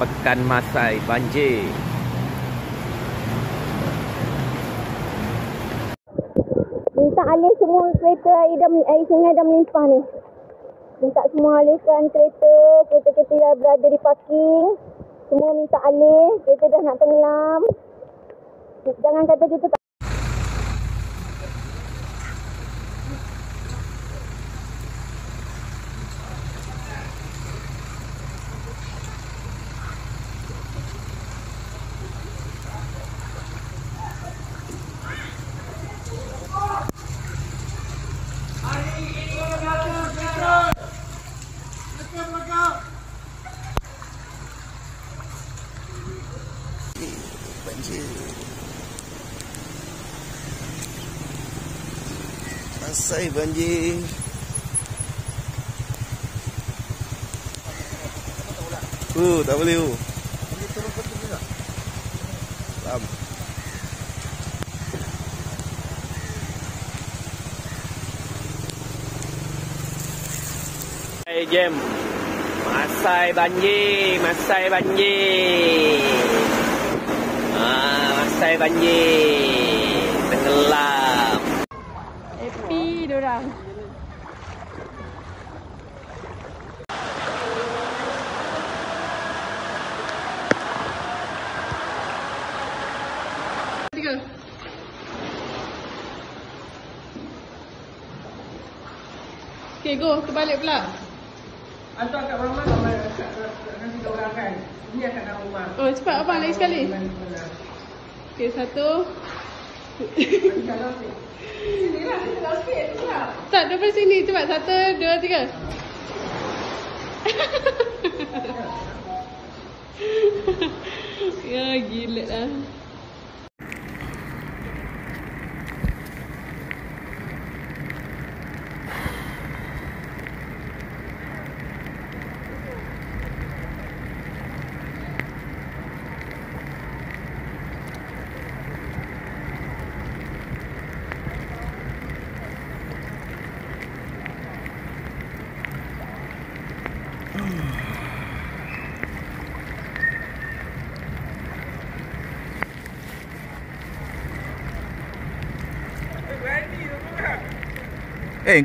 Pekan Masai banjir. Minta alih semua kereta air sungai dah melimpah ni. Minta semua alihkan kereta-kereta yang berada di parking. Semua minta alih, kereta dah nak tenggelam. Jangan kata kita tak. Banjir. Masai banjir. Tak boleh tu. Ini turun betul juga. Lam. Hey jam. Masai banjir, Masai banjir. Masai banjir. Tenggelam. Happy diorang. Tiga. Okay, go. Terbalik pula. Atau kat rumah nanti kita orang kan. Ini akan dalam rumah. Oh, cepat abang lagi sekali. Okay, satu. Inilah kita dah sikit pula. Tak, daripada sini. Cepat. Satu, dua, tiga. Ya, gila lah.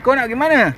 Kau nak pergi mana?